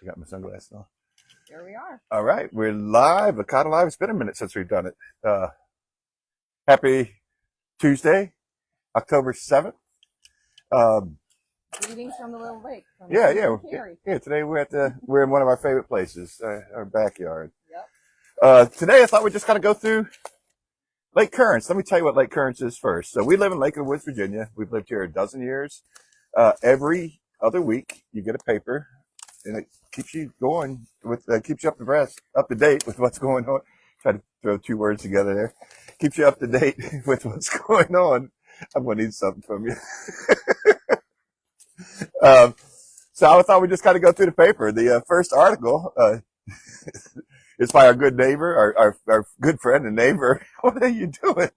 got my sunglasses on. Here we are. All right, we're live. Licata Live. It's been a minute since we've done it. Happy Tuesday, October 7th. Greetings from the Little Lake. Yeah. Today we're in one of our favorite places, our backyard. Yep. Today I thought we'd just kind of go through Lake Currents. Let me tell you what Lake Currents is first. So we live in Lake of the Woods, Virginia. We've lived here a dozen years. Every other week you get a paper, and it keeps you going with keeps you up to date with what's going on. Try to throw two words together there. Keeps you up to date with what's going on. I'm gonna need something from you. So I thought we'd just kind of go through the paper. The first article is by our good neighbor, our good friend and neighbor. What are you doing?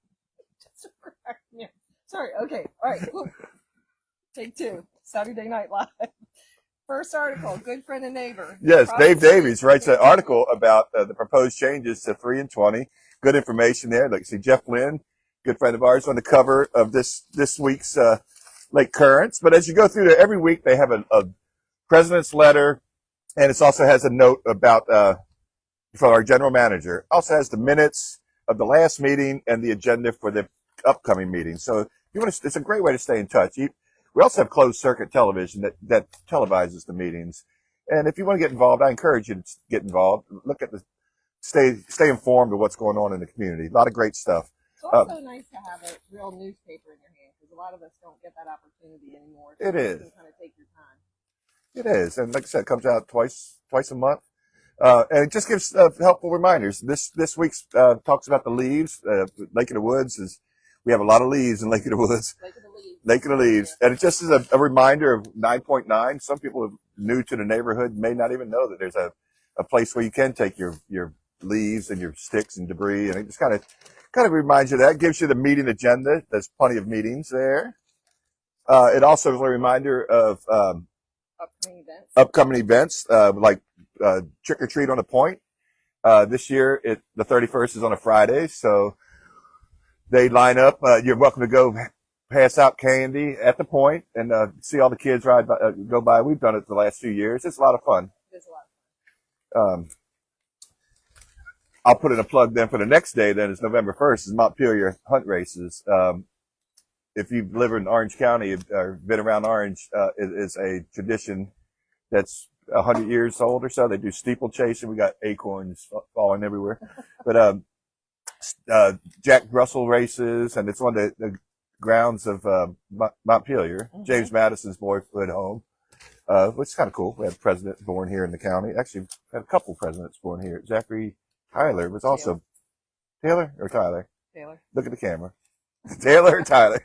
Sorry. Okay. All right. Cool. Take two. Saturday Night Live. First article, good friend and neighbor. Yes, Dave Davies writes an article about the proposed changes to 3 and 20. Good information there. Like, see Jeff Lynn, good friend of ours, on the cover of this week's Lake Currents. But as you go through there, every week they have a president's letter, and it also has a note about from our general manager. Also has the minutes of the last meeting and the agenda for the upcoming meeting. So you want to, it's a great way to stay in touch. We also have closed circuit television that televises the meetings. And if you want to get involved, I encourage you to get involved. Look at stay informed of what's going on in the community. A lot of great stuff. It's also nice to have a real newspaper in your hand, because a lot of us don't get that opportunity anymore. So it is. You can kind of take your time. It is. And like I said, it comes out twice a month. And it just gives helpful reminders. This week's talks about the leaves. Lake of the Woods we have a lot of leaves in Lake of the Woods. Lake of the Leaves. And it just is a reminder of 9.9. Some people are new to the neighborhood may not even know that there's a place where you can take your leaves and your sticks and debris. And it just kind of reminds you of that. It gives you the meeting agenda. There's plenty of meetings there. It also is a reminder of upcoming events like Trick or Treat on the Point. This year, the 31st is on a Friday, so they line up. You're welcome to go pass out candy at the point and see all the kids go by. We've done it the last few years. It's a lot of fun. It's a lot of fun. I'll put in a plug then for the next day. Then is November 1st. Is Montpelier hunt races. If you've lived in Orange County or been around Orange, it is a tradition that's 100 years old or so. They do steeplechasing. We got acorns falling everywhere, but Jack Russell races, and it's on the grounds of Montpelier, James Madison's boyhood home, which is kind of cool. We had a president born here in the county. Actually, we had a couple presidents born here. Zachary Tyler was also Taylor or Tyler. Taylor. Look at the camera. Taylor or Tyler.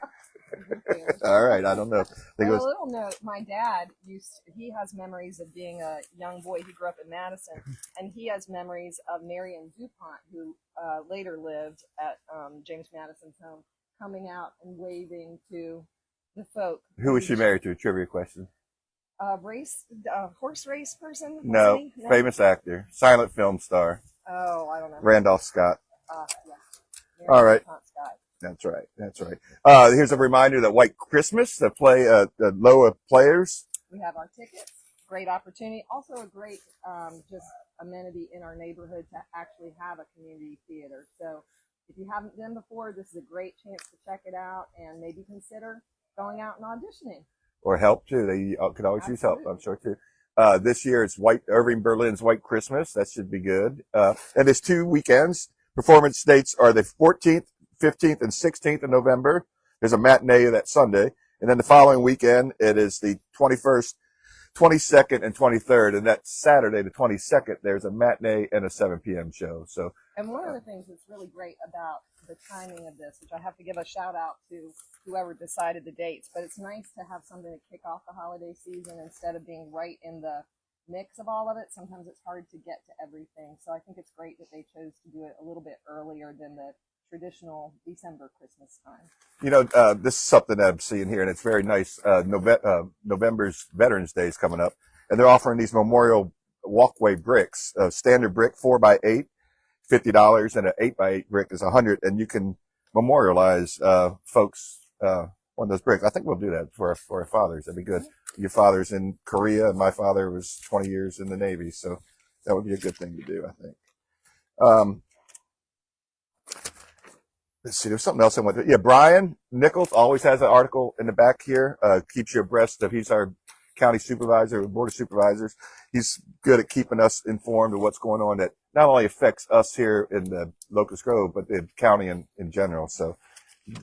All right, I don't know. A little note, my dad he has memories of being a young boy who grew up in Madison, and he has memories of Marion DuPont, who later lived at James Madison's home, coming out and waving to the folk. Who was she married to? A trivia question. Horse race person? No, famous actor, silent film star. Oh, I don't know. Randolph Scott. Yeah. All right. Scott. That's right. Here's a reminder that White Christmas, the Loa players. We have our tickets. Great opportunity. Also a great just amenity in our neighborhood to actually have a community theater. So if you haven't been before, this is a great chance to check it out and maybe consider going out and auditioning. Or help too. They could always use help, I'm sure too. This year it's Irving Berlin's White Christmas. That should be good. And there's 2 weekends. Performance dates are the 14th, 15th, and 16th of November. There's a matinee that Sunday. And then the following weekend, it is the 21st, 22nd, and 23rd. And that Saturday, the 22nd, there's a matinee and a 7 p.m. show. So. And one of the things that's really great about the timing of this, which I have to give a shout out to whoever decided the dates, but it's nice to have something to kick off the holiday season instead of being right in the mix of all of it. Sometimes it's hard to get to everything. So I think it's great that they chose to do it a little bit earlier than the traditional December Christmas time. You know, this is something that I'm seeing here, and it's very nice. November's Veterans Day is coming up, and they're offering these memorial walkway bricks, standard brick 4x8, $50, and an 8x8 brick is $100, and you can memorialize folks one of those breaks. I think we'll do that for our fathers. That'd be good. Your father's in Korea, and my father was 20 years in the Navy, so that would be a good thing to do, I think. Let's see, there's something else I want to. Yeah, Brian Nichols always has an article in the back here. Keeps you abreast of. He's our county supervisor, board of supervisors. He's good at keeping us informed of what's going on that not only affects us here in the Locust Grove, but the county in general. So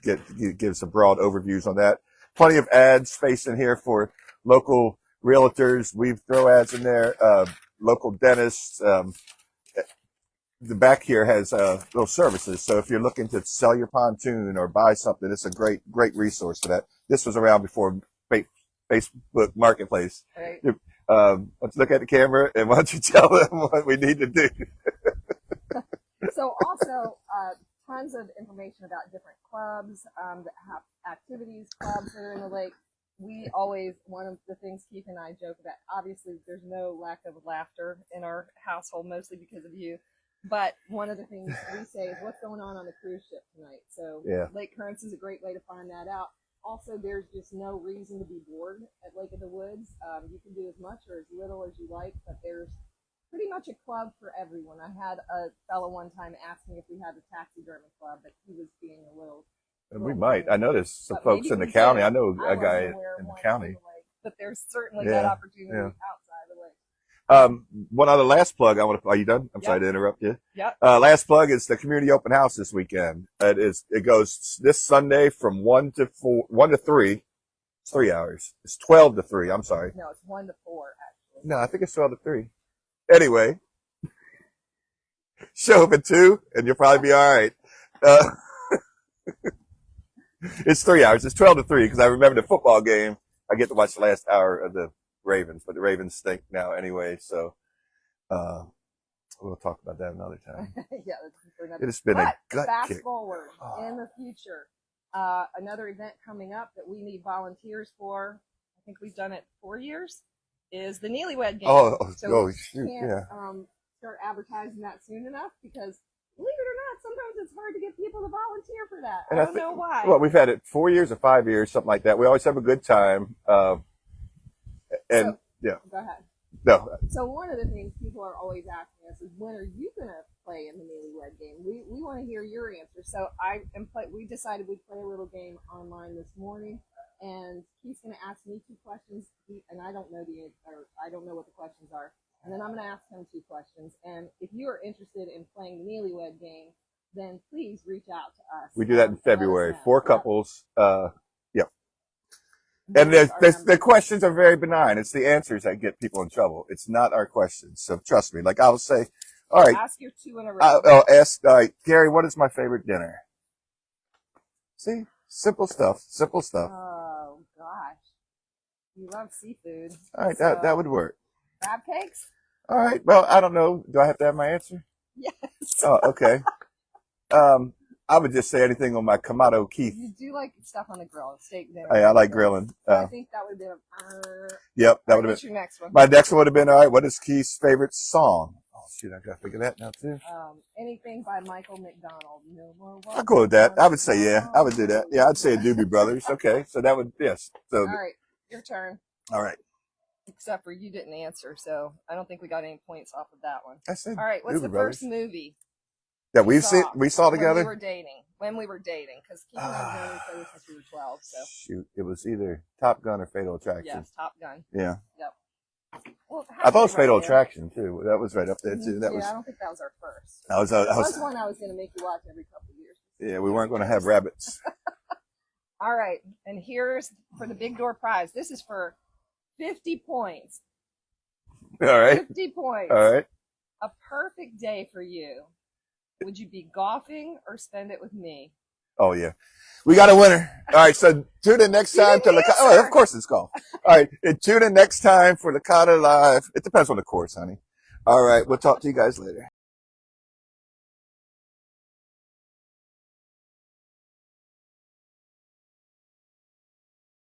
gives a broad overviews on that. Plenty of ad space in here for local realtors. We throw ads in there, local dentists. The back here has little services. So if you're looking to sell your pontoon or buy something, it's a great resource for that. This was around before Facebook Marketplace. Right. Let's look at the camera, and why don't you tell them what we need to do? So also, tons of information about different clubs that have activities, clubs that are in the lake. We always, one of the things Keith and I joke about, obviously there's no lack of laughter in our household, mostly because of you. But one of the things we say is what's going on the cruise ship tonight. So yeah. Lake Currents is a great way to find that out. Also, there's just no reason to be bored at Lake of the Woods. You can do as much or as little as you like, but there's pretty much a club for everyone. I had a fellow one time ask me if we had a taxidermy club, but he was being a little. We might. I know there's some but folks in the county. I know I a guy wasn't aware of in the one county. But there's certainly that opportunity outside the lake. One other last plug. Are you done? I'm sorry to interrupt you. Yep. Last plug is the community open house this weekend. It goes this Sunday from 1 to 3. It's 3 hours. It's 12 to 3. I'm sorry. No, it's 1 to 4 actually. No, I think it's 12 to 3. Anyway, show up at 2 and you'll probably be all right. It's 3 hours. It's 12 to 3 because I remember the football game. I get to watch the last hour of the Ravens, but the Ravens stink now anyway, so we'll talk about that another time. Yeah, it has been a gut fast kick. Forward in the future. Another event coming up that we need volunteers for, I think we've done it 4 years, is the Newlywed Game. Shoot, can't start advertising that soon enough because, believe it or not, sometimes it's hard to get people to volunteer for that. I don't know why. Well, we've had it 4 years or 5 years, something like that. We always have a good time. Yeah. Go ahead. No. So one of the things people are always asking us is, when are you going to play in the Newlywed Game? We want to hear your answer. So we decided we'd play a little game online this morning, and he's going to ask me 2 questions, and I don't know I don't know what the questions are. And then I'm going to ask him 2 questions. And if you are interested in playing the Newlywed Game, then please reach out to us. We do that in February. 4 couples. And the questions are very benign. It's the answers that get people in trouble. It's not our questions. So trust me. Like I'll say, all right. Ask your 2 in a row. I'll ask, Gary, what is my favorite dinner? See? Simple stuff. Oh, gosh. You love seafood. All right. That would work. Crab cakes? All right. Well, I don't know. Do I have to have my answer? Yes. Oh, okay. I would just say anything on my Kamado Keith. You do like stuff on the grill, steak dinner. I like grilling. So I think that would have been Yep, that would have been your next one. My next one would have been, all right, what is Keith's favorite song? Oh shoot, I gotta figure that now too. Anything by Michael McDonald. No more. I'll go with that. I would say I would do that. Yeah, I'd say Doobie Brothers. Okay, so that would So all right, your turn. All right. Except for you didn't answer, so I don't think we got any points off of that one. I said all right, what's Doobie the Brothers. First movie that we saw together? When we were dating, because Keith and I have known each other since we were 12. So shoot, it was either Top Gun or Fatal Attraction. Yes, Top Gun. Yeah. Yep. Well, I thought it was Fatal Attraction too. That was right up there too. That was. I don't think that was our first. That was one I was going to make you watch every couple of years. Yeah, we weren't going to have rabbits. All right, and here's for the big door prize. This is for 50 points. All right. 50 points. All right. A perfect day for you. Would you be golfing or spend it with me? Oh, yeah. We got a winner. All right. So tune in next time to Licata. Oh, of course it's golf. All right. And tune in next time for Licata Live. It depends on the course, honey. All right. We'll talk to you guys later.